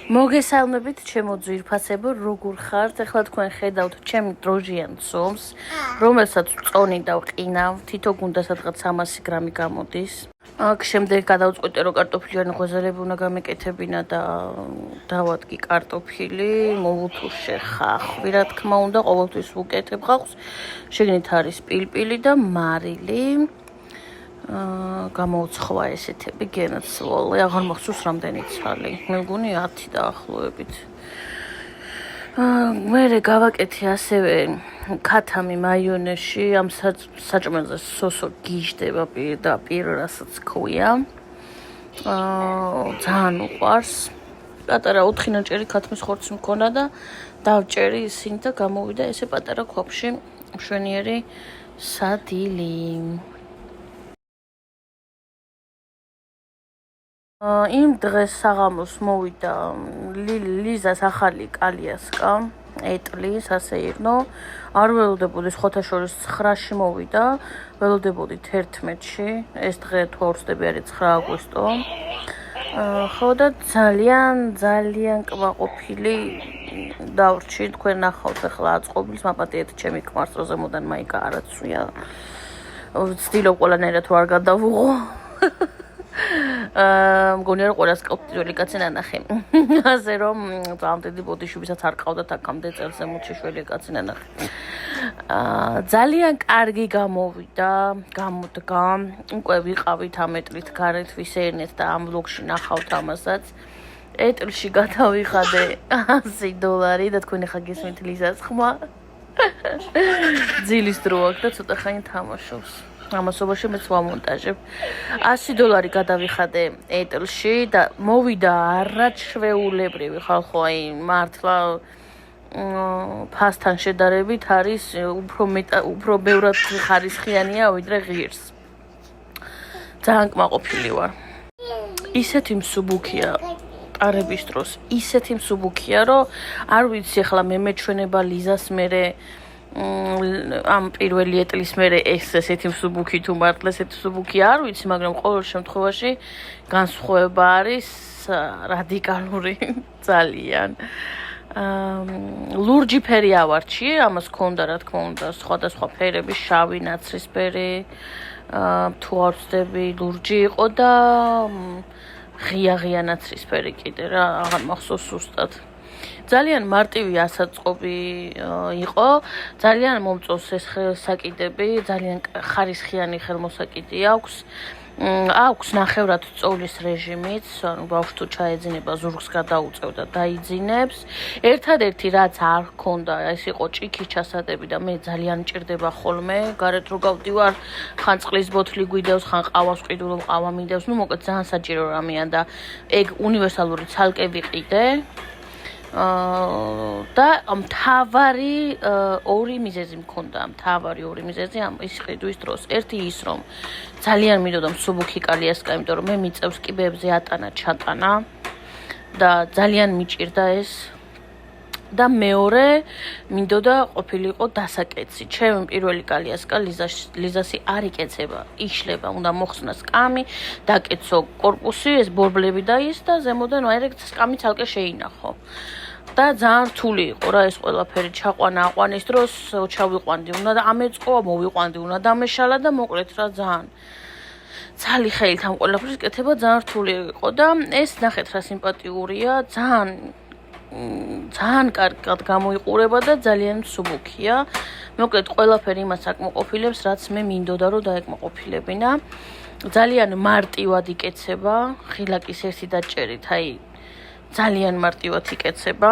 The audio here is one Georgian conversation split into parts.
მოგესალმებით ჩემო ძვირფასებო, როგორ ხართ? ეხლა თქვენ ხედავთ ჩემი დროჟიან ცომს, რომელსაც წონი და ვყინავ, თითო გუნდა სადღაც 300 გრამი გამოდის. აქ შემდეგ გადავწყვიტე რომ კარტოფილიანი ღვეზელები უნდა გამეკეთებინა და დავადგი კარტოფილი, მოვუთუშე ხახვი, რა თქმა უნდა, ყოველთვის ვუკეთებ ხახვს. შეგნით არის პილპილი და მარილი. გამოვცხვა ესეთები გენაცვალე, აღარ მახსოვს რამდენი ცალი. მე მგონი 10 დაახლოებით. მე გავაკეთე ასევე ქათამი მაიონეზში, ამ საჭმელზე სოსო გიждდება პირდაპირ, რასაც ქვია. ძალიან უყვარს. პატარა 4 ნაჭერი ქათმის ხორცი მქონა და დავჭერი ისინი და გამოვიდა ესე პატარა ქვაფში მშვენიერი სადილი. იმ დღეს საღამოს მოვიდა ლიზას ახალი კალიასკა, ეტლი, სასეირნო. არ ველოდებოდი, სხვათა შორის 9-ში მოვიდა, ველოდებოდი 11-ში, ეს დღე თუ არ ვცდები არის 9 აგვისტო. ხო და ძალიან კმაყოფილი დავრჩი, თქვენ ნახავთ ახლა აწყობილს, მაპატიეთ ჩემი ქმარს, რომ ზემოდან მაიკა არ აცვია. ვცდილობ ყველანაირად თუ არ გადავუღო. მგონია რომ ყველას კოპტიჟელი კაცი ნანახი. ასე რომ ძალიან დიდი ბოდიშუბისაც არ ყავდათ აქამდე წელს ემოჩიშველი კაცი ნანახი. ძალიან კარგი გამოვიდა, გამოდგა. უკვე ვიყავით ამ ეტლით გარეთ ვისეირნეთ და ამ ვლოგში ნახავთ ამასაც. ეტლში გადავიხადე $100 და თქვენ ახლა გესმით ლიზას ხმა. ძილის დრო აქვს და ცოტა ხანი თამაშობს. ამასობაში მეც ვამონტაჟებ. $100 გადავიხადე ეტლში და მოვიდა არაჩვეულებრივი ხალხო, აი მართლა ფასთან შედარებით არის უფრო ბევრად ხარისხიანია ვიდრე ღირს. ძალიან კმაყოფილი ვარ. ისეთი მსუბუქია ტარების დროს, ისეთი მსუბუქია, რომ არ ვიცი ახლა მე მეჩვენება ლიზას მერე ამ პირველი ეტლის მერე ესეთი მსუბუქი თუ მართლა ესეთი მსუბუქი არ ვიცი, მაგრამ ყოველ შემთხვევაში განსხვავება არის რადიკალური ძალიან. ლურჯი ფერი ავარჩიე, ამას ქონდა რა თქმა უნდა სხვადასხვა ფერები, შავი, ნაცრისფერი, თუ არ ვცდები ლურჯი იყო და ღია ნაცრისფერი კიდე რა, აღარ მახსოვს ზუსტად. ძალიან მარტივი ასაწყობი იყო, ძალიან მომწონს ეს საკიდები, ძალიან ხარისხიანი ხელმოსაკიდი აქვს. აქვს ნახევრად წოვლის რეჟიმიც, ანუ ბავშვს თუ ჩაეძინება ზურგს გადაუწევ და დაიძინებს. ერთადერთი რაც არ ჰქონდა, ეს იყო ჭიქის ჩასადები და მე ძალიან მჭირდება ხოლმე, გარეთ რო გავდივარ, ხან წყლის ბოთლი გვიდევს, ხან ყავას ვყიდულობ, ყავა მინდევს, ნუ მოკლედ ძალიან საჭირო რამეა და ეგ უნივერსალური ცალკე ვიყიდე. და მთავარი ორი მიზეზი მქონდა, ამ ის ყიდვის დროს. ერთი ის რომ ძალიან მინდოდა მსუბუქი კალიასკა, იმიტომ რომ მე მიწევს კიბეებზე ატანა ჩატანა და ძალიან მიჭირდა ეს. და მეორე მინდოდა ყოფილიყო დასაკეცი. ჩემი პირველი კალიასკა ლიზასი არ იკეცება, იშლება, უნდა მოხსნას კამი, დაკეცო კორპუსი, ეს ბორბლები და ის და ზემოდან აერე კამი ცალკე შეინახო. და ძალიან რთული იყო რა ეს ყველაფერი ჩაყვანა აყვანის დროს ჩავიყვანდი, უნდა და ამეწყო, მოვიყვანდი, უნდა დამეშალა და მოკლედ რა ძალიან ცალი ხელით ამ ყველაფრის კეთება ძალიან რთული იყო და ეს ნახეთ რა სიმპათიურია, ძალიან კარგად გამოიყურება და ძალიან მსუბუქია. მოკლედ ყველაფერი იმას აკმაყოფილებს, რაც მე მინდოდა რომ დაეკმაყოფილებინა. ძალიან მარტივად იკეცება, ხილაკის ერთი დაჭერით, აი ძალიან მარტივად იკეცება.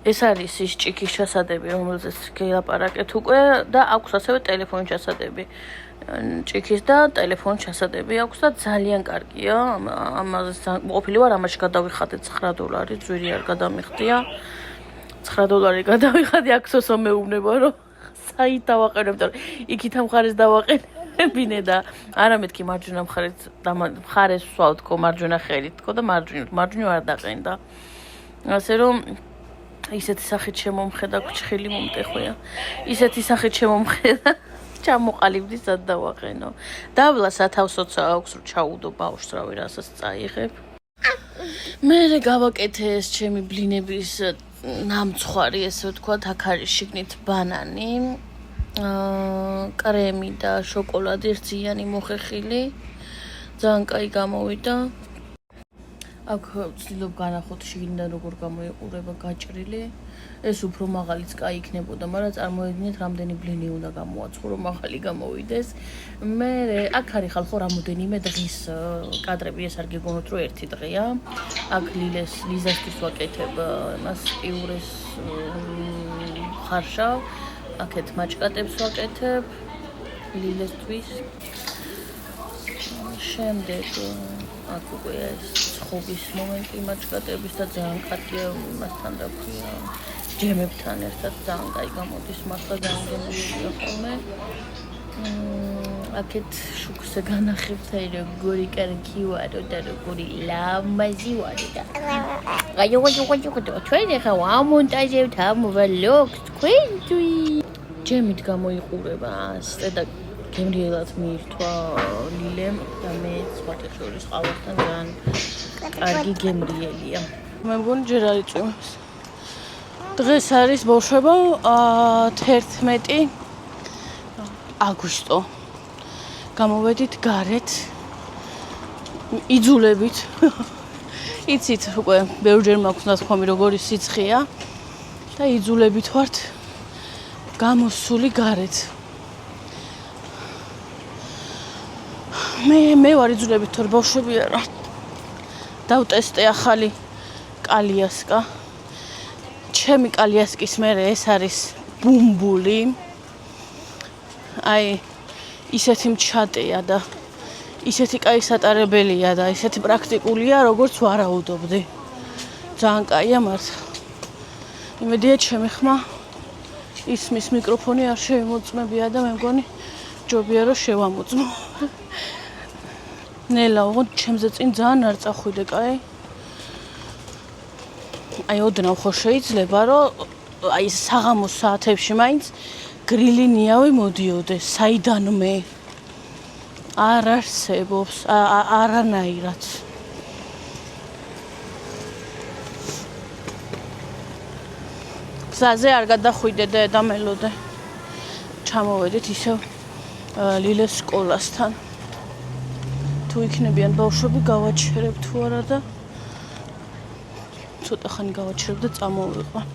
ეს არის ის ჭიქის ჩასადები, რომელზეც გელაპარაკეთ უკვე და აქვს ასევე ტელეფონის ჩასადები. ჭიქის და ტელეფონის ჩასადები აქვს და ძალიან კარგია. ამაზე ყოფილი ვარ, ამაში გადავიხადე $9, ძვირი არ გადამიხდია. $9 გადავიხადე, აქსოსო მეუბნება რომ საით დავაყენებ და იქით ამ ხარეს დავაყენებინე და არამედ კი მარჯვენა მხარეს ვსვავთქო, მარჯვენა ხელით თქო და მარჯვნივ არ დაყენდა. ასე რომ ისეთი სახით შემომხედა, ქჩხილი მომტეხვია. ისეთი სახით შემომხედა. ჩამოყალიბდი სად დავაყენო. დავლა სათავსოცა აქვს რომ ჩაუდო ბავშვს რავი რასაც წაიღებ. მე გავაკეთე ეს ჩემი ბლინების ნამცხვარი, ესე ვთქვათ, აქ არის შიგნით ბანანი, კრემი და შოკოლადი ერთიანი მოხეხილი. ძალიან კაი გამოვიდა. აქ ვცდილობ განახოთ შიგნიდან როგორ გამოიყურება გაჭრილი. ეს უფრო მაღალიც კაი იქნებოდა, მაგრამ წარმოედგინეთ რამდენი ბლინი უნდა გამოაცხო, რომ მაღალი გამოვიდეს. მე აქ არის ხალხო რამოდენიმე დღის კადრები, ეს არ გეგონოთ რომ ერთი დღეა. აქ ლიზასთვის ვაკეთებ მას პიურეს ხარშავ, აქეთ მაჭკატებს ვაკეთებ ლილესთვის. შემდეგ აქ უკვე ეს ცხობის მომენტი მაჭკატების და ძალიან კარგია მასთან დაქვია ჯემებთან ერთად ძალიან კაი გამოდის, მართლა ძალიან გემრიელია ხოლმე. აქეთ შუქზე განახებთ აი როგორი კარგი ვარო და როგორი ლამაზი ვარო და ჩვენ ახლა ვამონტაჟებთ ამ ვლოგს თქვენთვის. ჯემით გამოიყურება ასე და გემრიელად მიირთვა ლილემ და მე სხვათა შორის ყავასთან ძალიან კარგი გემრიელია. მე მგონი ჯერ არ იწვიმს. დღეს არის ბავშვებო 11 აგვისტო. გამოვედით გარეთ. იძულებით. იცით უკვე ბევრჯერ მაქვს ნათქვამი როგორი სიცხეა და იძულებით ვართ გამოსული გარეთ. მე ვარ იძულებით თორე ბავშვები არა. დავტესტე ახალი კალიასკა. ჩემი კალიასკის მერე ეს არის ბუმბული. აი ისეთი მჩატეა და ისეთი კაი სატარებელია და ისეთი პრაქტიკულია, როგორც ვარაუდობდი. ძალიან კაია მართლა. იმედია ჩემი ხმა ისმის მიკროფონი არ შემოწმებია და მე მგონი ჯობია რომ შევამოწმო. ნელა, ოღონდ ჩემზე წინ ძალიან არ წახვიდე, კაი? აი ოდნავ ხო შეიძლება რომ აი საღამოს საათებში მაინც გრილი ნიავი მოდიოდეს, საიდანმე არ არსებობს, არანაირად. გზაზე არ გადახვიდე და დამელოდე. ჩამოვედით ისევ ლილეს სკოლასთან. თუ იქნებიან ბავშვები გავაჩერებ თუ არა და ცოტა ხანი გავაჩერებ და წამოვიყვან.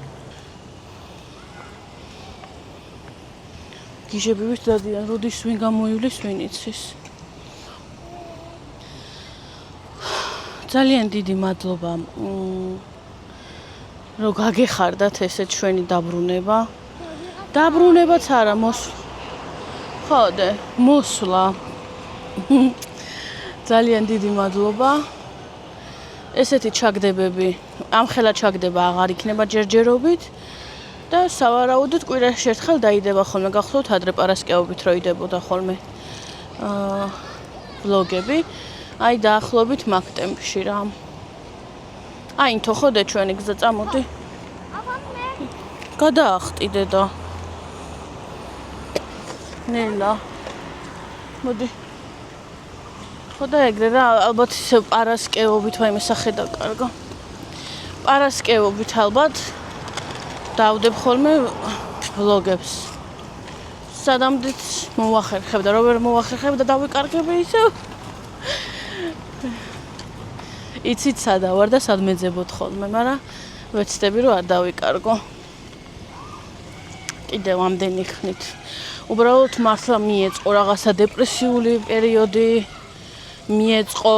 გიჟები ვის დადიან, როდის ვინ გამოივლის, ვინ იცის. ძალიან დიდი მადლობა რომ გაგეხარდათ ესე ჩვენი დაბრუნება. დაბრუნებაც არა, მოსვლა. ხო და მოსვლა. ძალიან დიდი მადლობა. ესეთი ჩაგდებები, ამხელა ჩაგდება აღარ იქნება ჯერჯერობით და სავარაუდოდ კვირაში ერთხელ დაიდება ხოლმე. გახსოვთ ადრე პარასკევობით რო იდებოდა ხოლმე ვლოგები. აი დაახლოებით მაგ ტემპში რა. აი თო ხოდე ჩვენი გზა წამოდი. გადაახტი დედა. ნელა. მოდი. ხოდა ეგრე რა ალბათ ისე პარასკევობით ვაიმე სახე დაკარგა. პარასკევობით ალბათ დავდებ ხოლმე ვლოგებს. სადამდეც მოვახერხებ და რომ ვერ მოვახერხებ და დავიკარგები ისევ. იცით სადა ვარ და სად მეძებოთ ხოლმე, მაგრამ ვეცდები რომ არ დავიკარგო. კიდევ ამდენი ხნით. უბრალოდ მართლა მიეწყო რაღაცა დეპრესიული პერიოდი. მიეწყო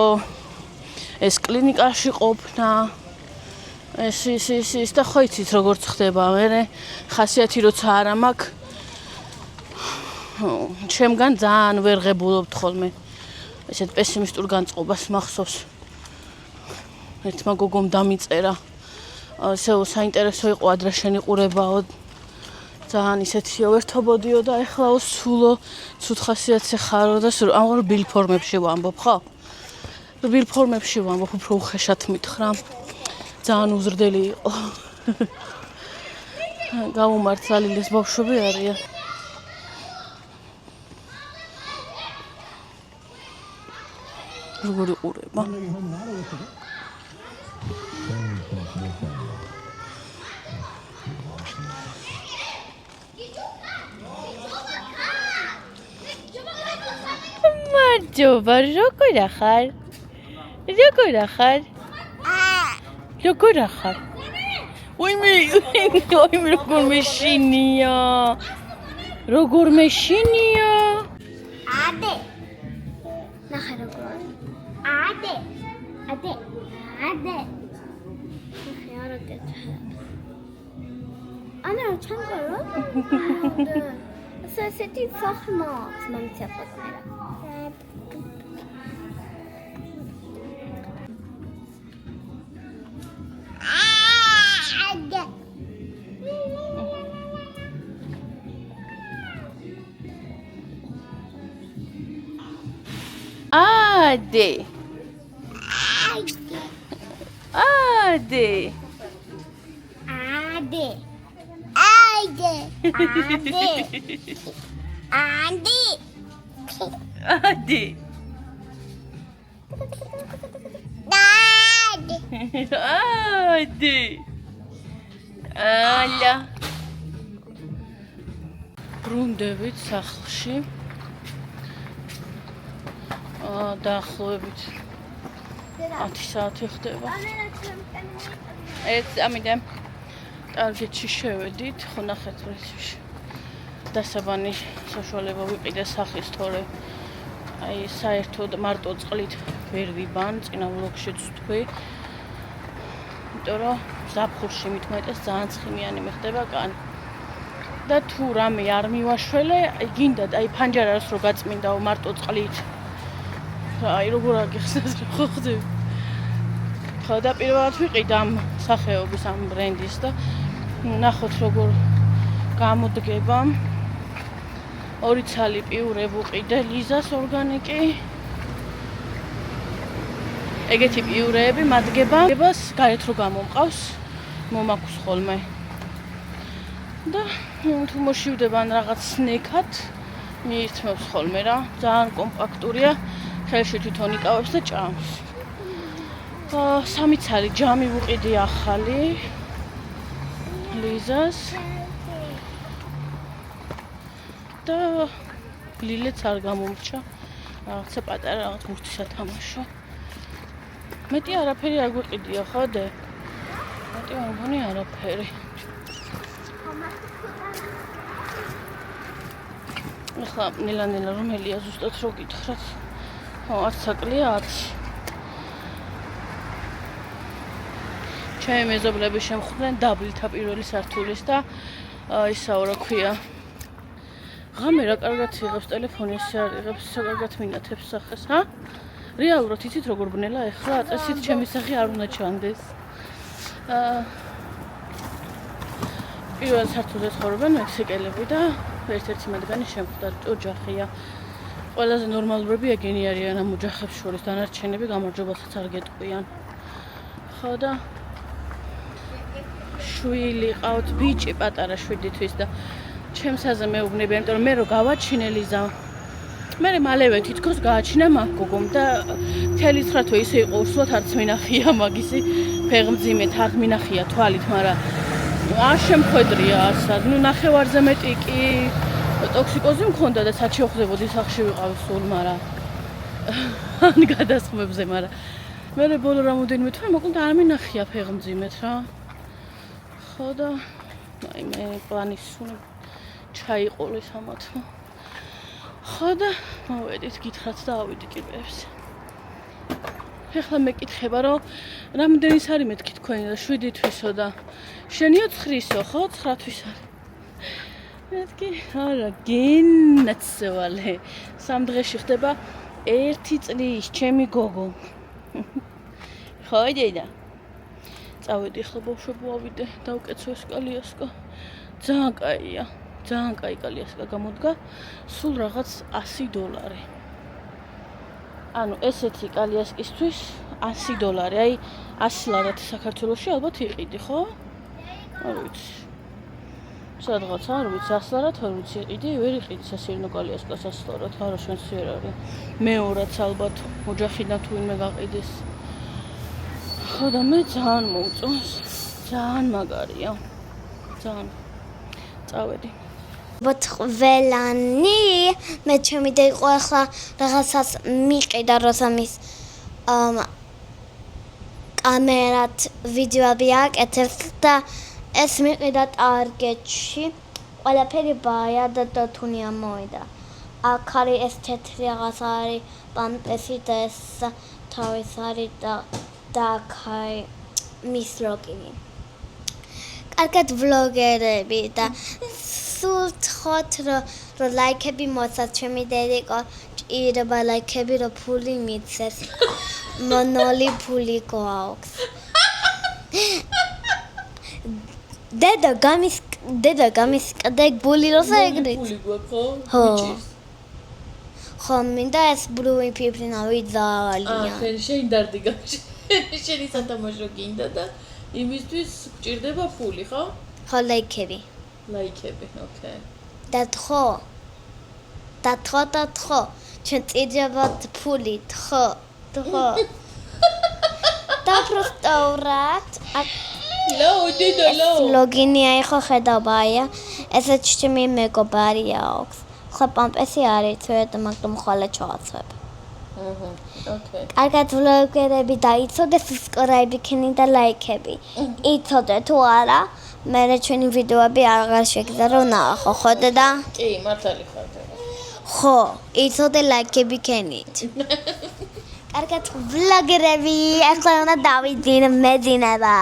ეს კლინიკაში ყოფნა. ეს და ხო იცით როგორც ხდება, მე ხასიათი როცა არა მაქვს. ჩემგან ძალიან ვერ ღებულობთ ხოლმე. ესეთ პესიმისტურ განწყობას მახსოვს. ერთმა გოგომ დამიწერა. ესეო საინტერესო იყო ადრაშენი ყურებაო. ძალიან ისეთიო ვერთობოდიო და ეხლაო სულო ცუდ ხასიათზე ხარო და ამღარ ბილფორმებში ვამბობ, ხო? ბილფორმებში ვამბობ, უფრო უხეშად მითხრა. ძალიან უზრდელი იყო. გავუმართლა ლილეს ბავშვები არიან. როგორი ყურება. გამარჯობა, როგორ ახარ? როგორ ახარ? როგორ ახარ? ვაიმე, როგორ მეშინია? როგორ მეშინია? ade. ნახე როგორ. ade. ade. ade. ნახე არა გეთებს. ანა ჩანგარო? ასეთი სახმა მომცია ფოტოერა. Ade. Ade. Ade. Ade. Ade. Ade. Ade. Ala. ბრუნდებით სახლში. დაახლოებით 10 საათი ხდება. ამიტომ ტარგეტში შევედით, ხო ნახეთ რეცებში. დასაბანი საშუალება ვიყიდე სახის, თორე აი საერთოდ მარტო წყლით ვერ ვიბან, წინა ვლოგშიც ვთქვი. იმიტომ რომ ზაფხულში მithumetes ძალიან ცხიმიანი მეხდება კანი. და თუ რამე არ მივაშველე, გინდა აი ფანჯარას რო გაწმინდაო მარტო წყლით. აი როგორ აგიხსნას რა ხო ხდება. ხო და პირველად ვიყიდე ამ სახეობის ამ ბრენდის და ნახოთ როგორ გამოდგება. 2 ცალი პიურე ვუყიდე ლიზას ორგანიკი. ეგეთი პიურეები მადგებას გარეთ რო გამომყავს, მომაქვს ხოლმე. და თუ მოშივდებან რაღაც სნეკად, მიირთმევს ხოლმე რა. ძალიან კომპაქტურია. ხელში თვითონ იკავებს და ჭამს. 3 ცალი ჯამი ვუყიდი ახალი ლიზას და ლილეც არ გამომრჩა. რაღაცა პატარა რაღაც მურთი სათამაშო. მეტი არაფერი არ გვიყიდია ხო დე? მეტი არ მგონი არაფერი. ეხლა ნელა რომელია ზუსტად რო გითხრათ? არც საკლია 10. ჩემი მეზობლები შემხვდნენ დაბლთა პირველი სართულის და ისაო რა ქვია. ღამე რა კარგად იღებს ტელეფონი, ესე არ იღებს, ისე კარგად მინათებს სახეს, ჰა? რეალურად იცით როგორ ბნელა ეხლა? აწესით ჩემი სახე არ უნდა ჩანდეს. პირველ სართულზე ცხოვრობენ მექსიკელები და ერთ-ერთი მათგანი შემხვდა ოჯახია. ყველაზე ნორმალურები ეგენი არიან ამ ოჯახებს შორის, დანარჩენები გამარჯობასაც არ გეტყვიან. ხო და შვილი ყავთ, ბიჭი პატარა 7 თვის და ჩემსაზე მეუბნებიან, იმიტომ რომ მე რო გავაჩინე ლიზა. მე მალევე თითქოს გააჩინა მაგ გოგომ და მთელი ცხრათო ისე იყო, უსულოდ არც მინახია მაგისი ფეხმძიმეთ, არ მინახია თვალით, მაგრამ არ შემხვედრია ასად. ნუ ნახევარზე მეტი კი ტოქსიკოზი მქონდა და სად შევხვდებოდი სახში ვიყავი სულ, მაგრამ ან გადასხმებზე, მაგრამ მე ბოლო რამოდენიმე თვე მოკლედ არ მინახია ფეხმძიმეთ რა. ხო და აი მე პლანის სულ ჩაიყოლეს ამათმა. ხო და მოვედით გითხრათ და ავიდით კიბეებს. ეხლა მეკითხება რომ რამდენის არის მეთქი თქვენი და 7 თვისო და შენიო 9-ისო ხო 9 თვის არის. მეთქი არა გენაცვალე 3 დღეში ხდება 1 წლის ჩემი გოგო. ხო დედა. წავედი ახლა ბავშვები ავიდე დავკეცო ეს კალიასკა. ძალიან კაია. ძალიან კაი კალიასკა გამოდგა. სულ რაღაც $100. ანუ ესეთი კალიასკისთვის $100. აი 100 ლარად საქართველოში ალბათ იყიდი, ხო? არ ვიცი. სადღაც არ ვიცი 100 ლარად არ ვიცი იყიდი, ვერ იყიდი სასირნო კალიასკას 100 ლარად, არა შენს ვერ არის. მეორაც ალბათ ოჯახიდან თუ ვინმე გაყიდეს. ხო და მე ძალიან მომწონს. ძალიან მაგარია. ძალიან. წავედი. ბოთყველანი მე ჩემი და იყო ახლა რაღაცას მიყიდა როსამის კამერათ ვიდეოები აკეთებს და ეს მიყიდა ტარგეტში ყველაფერი ბაია და თუნია მოვიდა აქ არის ეს თეთრი რაღაც არის პამპესი და ეს თავის არის და აქ არის მის ლოგინი კარგად ვლოგერები და სულ თხოვთ რომ ლაიქები მოცათ ჩემი დედიკო ჭირდება ლაიქები რომ ფული მიცეს მონოლი ფული გვაქვს დედა გამისკდა გული როცა ეგრით ფული გვაქვს ხო ხო? ხო მინდა ეს ბრუი ფიფრინავი ძალიან შენ დარდი შენი სათამაშო გინდა და იმისთვის გჭირდება ფული ხო? ხო ლაიქები ოკეი და თხო ჩვენ წიდებათ ფული თხო და პროსტაურად ლო დედა ლო ლოგინი აიხო ხედავია ესეც ჩემი მეგობარია აქვს ხო პამპესი არის თუეთ მაგრამ ხოლე ჩავაცებ ოკეი კარგად ვლოგერები დაიცოდე subscribe ქენი და ლაიქები იცოდე თუ არა მე ჩვენი ვიდეოები აღარ შეგიძლია რომ ნახო ხო და კი მართალი ხარ ხო იცოდე ლაიქები ქენით კარგად ვლოგერები ახლა უნდა დავიძინე მეძინება